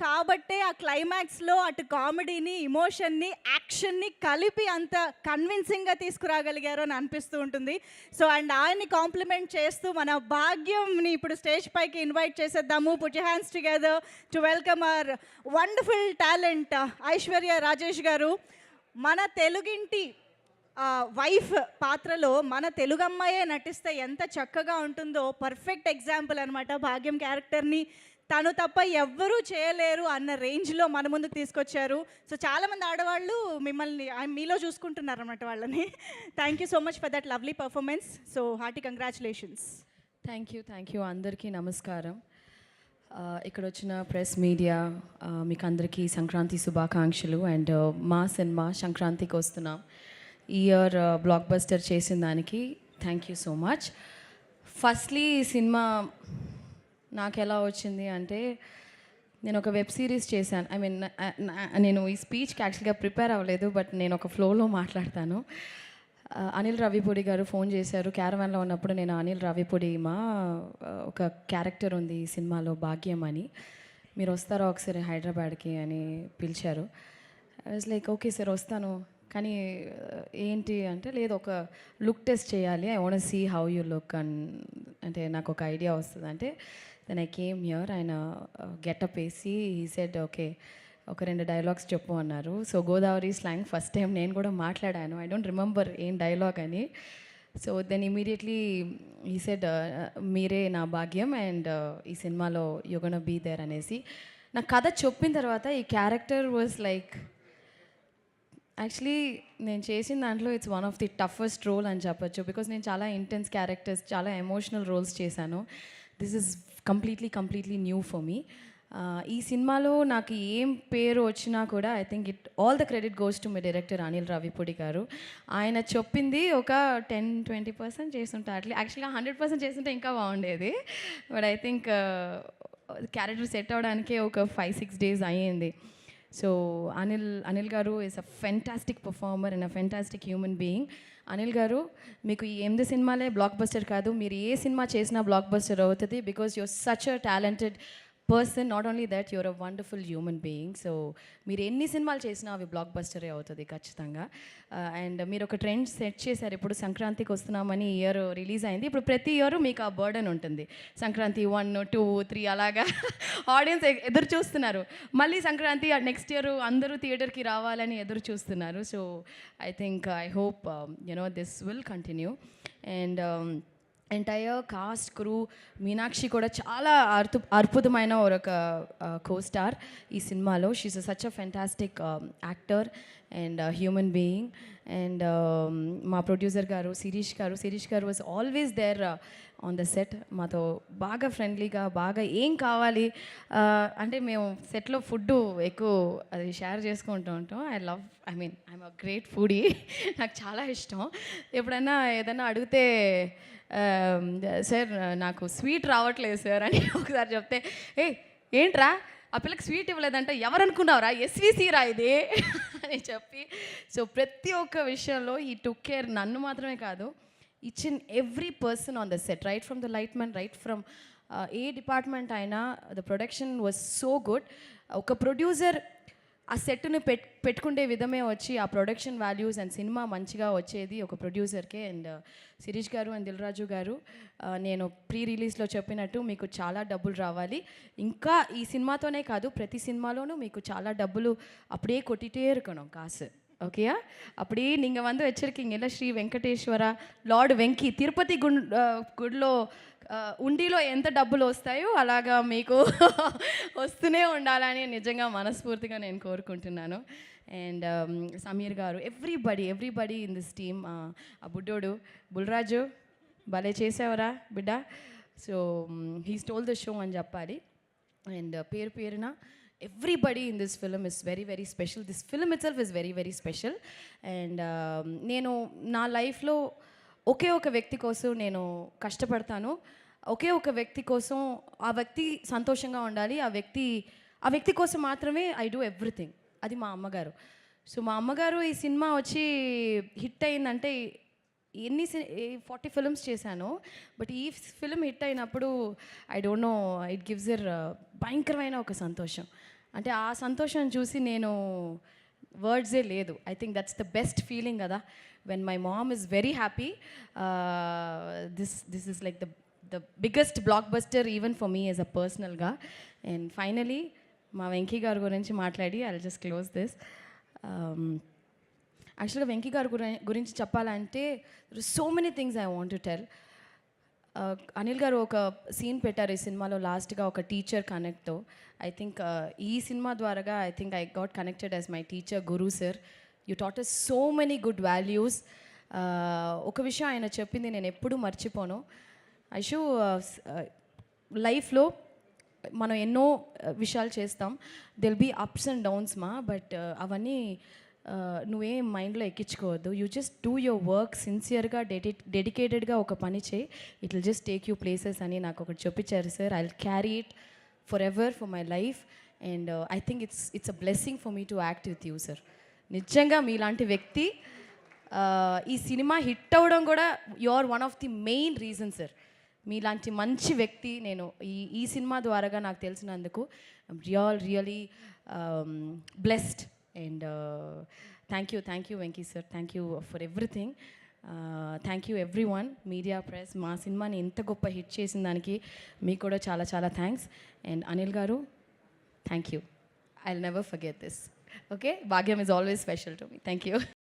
కాబట్టే ఆ క్లైమాక్స్‌లో అటు కామెడీని, ఎమోషన్‌ని, యాక్షన్‌ని కలిపి అంత కన్విన్సింగ్‌గా తీసుకురాగలిగారు అని అనిపిస్తూ ఉంటుంది. సో, అండ్ ఆయన్ని కాంప్లిమెంట్ చేస్తూ మన భాగ్యంని ఇప్పుడు స్టేజ్ పైకి ఇన్వైట్ చేసేద్దాము. Put your hands together to welcome our wonderful talent Aishwarya Rajesh garu. మన తెలుగింటి వైఫ్ పాత్రలో మన తెలుగు అమ్మాయే నటిస్తే ఎంత చక్కగా ఉంటుందో పర్ఫెక్ట్ ఎగ్జాంపుల్ అనమాట. భాగ్యం క్యారెక్టర్ని తను తప్ప ఎవ్వరూ చేయలేరు అన్న రేంజ్లో మన ముందుకు తీసుకొచ్చారు. సో చాలామంది ఆడవాళ్ళు మిమ్మల్ని మీలో చూసుకుంటున్నారు అనమాట వాళ్ళని. Thank you so much for that lovely performance. So hearty congratulations. Thank you అందరికీ నమస్కారం. ఇక్కడ వచ్చిన ప్రెస్ మీడియా మీకు అందరికీ సంక్రాంతి శుభాకాంక్షలు. అండ్ మా సినిమా సంక్రాంతికి వస్తున్నాం. ఈ ఇయర్ బ్లాక్ బస్టర్ చేసిన దానికి thank you so much. Firstly ఈ సినిమా నాకు ఎలా వచ్చింది అంటే, నేను ఒక వెబ్ సిరీస్ చేశాను. ఐ మీన్ నేను ఈ స్పీచ్కి యాక్చువల్గా ప్రిపేర్ అవ్వలేదు, బట్ నేను ఒక ఫ్లోలో మాట్లాడతాను. అనిల్ రావిపూడి గారు ఫోన్ చేశారు క్యారవాన్లో ఉన్నప్పుడు. నేను అనిల్ రావిపూడి ఒక క్యారెక్టర్ ఉంది ఈ సినిమాలో భాగ్యం అని, మీరు వస్తారా ఒకసారి హైదరాబాద్కి అని పిలిచారు. I was like okay sir వస్తాను, కానీ ఏంటి అంటే లేదు ఒక లుక్ టెస్ట్ చేయాలి, I want see how you look అంటే నాకు ఒక ఐడియా వస్తుంది అంటే. Then I came here. ఆయన గెటప్ వేసి హీ సెడ్ ఓకే ఒక 2 డైలాగ్స్ చెప్పు అన్నారు. So Godavari slang first time నేను కూడా మాట్లాడాను. ఐ డోంట్ రిమెంబర్ ఏం డైలాగ్ అని. So then immediately he said మీరే నా భాగ్యం అండ్ ఈ సినిమాలో యూ గోనా బీ దేర్ అనేసి. నాకు కథ చెప్పిన తర్వాత ఈ క్యారెక్టర్ వాజ్ లైక్ యాక్చువల్లీ నేను చేసిన దాంట్లో it's one of the toughest role అని చెప్పొచ్చు. బికాస్ నేను చాలా ఇంటెన్స్ క్యారెక్టర్స్, చాలా ఎమోషనల్ రోల్స్ చేశాను. This is completely new for me. ఈ సినిమాలో నాకు ఏం పేరు వచ్చినా కూడా I think all the credit goes to my director Anil Ravipudi garu. ఆయన చెప్పింది ఒక 10-20% చేస్తుంటే యాక్చువల్గా 100% చేస్తుంటే ఇంకా బాగుండేది. But I think character set అవ్వడానికే ఒక 5-6 డేస్ అయ్యింది. So Anil garu is a fantastic performer and a fantastic human being. Anil garu మీకు ఈ 8 సినిమాలే బ్లాక్ బస్టర్ కాదు, మీరు ఏ సినిమా చేసినా బ్లాక్ బస్టర్ అవుతుంది. Because you are such a talented person. Not only that you are a wonderful human being. So మీరు ఎన్ని సినిమాలు చేసినా అవి బ్లాక్ బస్టరే అవుతుంది ఖచ్చితంగా. అండ్ మీరు ఒక ట్రెండ్ సెట్ చేశారు. ఇప్పుడు సంక్రాంతికి వస్తున్నామని ఇయర్ రిలీజ్ అయింది. ఇప్పుడు ప్రతి ఇయర్ మీకు ఆ బర్డన్ ఉంటుంది. సంక్రాంతి 1, 2, 3 అలాగా ఆడియన్స్ ఎదురు చూస్తున్నారు. మళ్ళీ సంక్రాంతి నెక్స్ట్ ఇయర్ అందరూ థియేటర్కి రావాలని ఎదురు చూస్తున్నారు. So I think I hope this will continue. And entire cast crew, Meenakshi కూడా చాలా అద్భుతమైన ఒక కో స్టార్ ఈ సినిమాలో. She is such a fantastic actor and human being. And మా producer garu Shirish garu was always there on the set. మాతో బాగా ఫ్రెండ్లీగా, బాగా ఏం కావాలి అంటే మేము సెట్లో ఫుడ్ ఎక్కువ అది షేర్ చేసుకుంటూ ఉంటాం. I'm a great foodie. నాకు చాలా ఇష్టం. ఎప్పుడైనా ఏదైనా అడిగితే సార్ నాకు స్వీట్ రావట్లేదు సార్ అని ఒకసారి చెప్తే, ఏంట్రా ఆ పిల్లకి స్వీట్ ఇవ్వలేదంటే ఎవరనుకున్నావురా, ఎస్విసి రా ఇది అని చెప్పి. సో ప్రతి ఒక్క విషయంలో ఈ టుక్ కేర్, నన్ను మాత్రమే కాదు, each and every person on the set, right from the light man, right from ఏ డిపార్ట్మెంట్ అయినా. The production was so good. ఒక ప్రొడ్యూసర్ ఆ సెట్ని పెట్టుకుంటే విధమే వచ్చి ఆ ప్రొడక్షన్ వాల్యూస్ అండ్ సినిమా మంచిగా వచ్చేది ఒక ప్రొడ్యూసర్కే. అండ్ శిరీష్ గారు అండ్ దిల్ రాజు గారు, నేను ప్రీ రిలీజ్లో చెప్పినట్టు మీకు చాలా డబ్బులు రావాలి. ఇంకా ఈ సినిమాతోనే కాదు, ప్రతి సినిమాలోనూ మీకు చాలా డబ్బులు அப்படியே கொட்டிகிட்டே இருக்கணும் காசு. ஓகேயா? அப்படியே நீங்கள் வந்து வச்சுருக்கீங்கல்ல ஸ்ரீ வெங்கடேஸ்வரா లార్డ్ వెంకీ తిరుపతి గుడిలో ఉండిలో ఎంత డబ్బులు వస్తాయో అలాగా మీకు వస్తూనే ఉండాలని నిజంగా మనస్ఫూర్తిగా నేను కోరుకుంటున్నాను. అండ్ సమీర్ గారు, ఎవ్రీబడి ఇన్ దిస్ టీమ్. ఆ బుడ్డోడు బుల్రాజు భలే చేసావరా బిడ్డ. So he stole the show అని చెప్పాలి. అండ్ పేరున everybody in this film is very special. This film itself is very special. And నేను నా లైఫ్లో ఒకే ఒక వ్యక్తి కోసం నేను కష్టపడతాను. ఒకే ఒక వ్యక్తి కోసం, ఆ వ్యక్తి సంతోషంగా ఉండాలి, ఆ వ్యక్తి కోసం మాత్రమే ఐ డూ ఎవ్రీథింగ్. అది మా అమ్మగారు. సో మా అమ్మగారు ఈ సినిమా వచ్చి హిట్ అయిందంటే, 40 ఫిల్మ్స్ చేశాను, బట్ ఈ ఫిల్మ్ హిట్ అయినప్పుడు I don't know, it gives భయంకరమైన ఒక సంతోషం. అంటే ఆ సంతోషం చూసి నేను వర్డ్సే లేదు. I think that's the best feeling కదా, when my mom is very happy. This is like the biggest blockbuster even for me as a పర్సనల్గా. అండ్ ఫైనలీ మా వెంకీ గారి గురించి మాట్లాడి ఐ జస్ట్ క్లోజ్ దిస్. యాక్చువల్గా వెంకీ గారి గురించి చెప్పాలంటే so many things I want to tell. Anil garu ఒక సీన్ పెట్టారు ఈ సినిమాలో లాస్ట్గా, ఒక టీచర్ కనెక్ట్తో. ఐ థింక్ ఈ సినిమా ద్వారాగా I think I got connected as my teacher Guru sir. You taught us so many good values. ఒక విషయం ఆయన చెప్పింది నేను ఎప్పుడూ మర్చిపోను. ఐషు, లైఫ్లో మనం ఎన్నో విషయాలు చేస్తాం, there'll be ups and downs మా, బట్ అవన్నీ నువ్వేం మైండ్లో ఎక్కించుకోవద్దు. You just do your work సిన్సియర్గా, డెడికేటెడ్గా ఒక పని చేయి, it will just take you places అని నాకు ఒకటి చెప్పించారు sir. I will carry it forever for my life. And I think it's a blessing for me to act with you sir. నిజంగా మీలాంటి వ్యక్తి ఈ సినిమా హిట్ అవ్వడం కూడా you are one of the main reason sir. మీలాంటి మంచి వ్యక్తి నేను ఈ సినిమా ద్వారాగా నాకు తెలిసినందుకు really blessed. And thank you Venky sir, thank you for everything. Thank you everyone, media, press. మా సినిమాని ఇంత గొప్ప హిట్ చేసిన దానికి మీకు కూడా చాలా చాలా thanks. And Anil garu, thank you. I will never forget this. Okay, Bhagyam is always special to me. Thank you.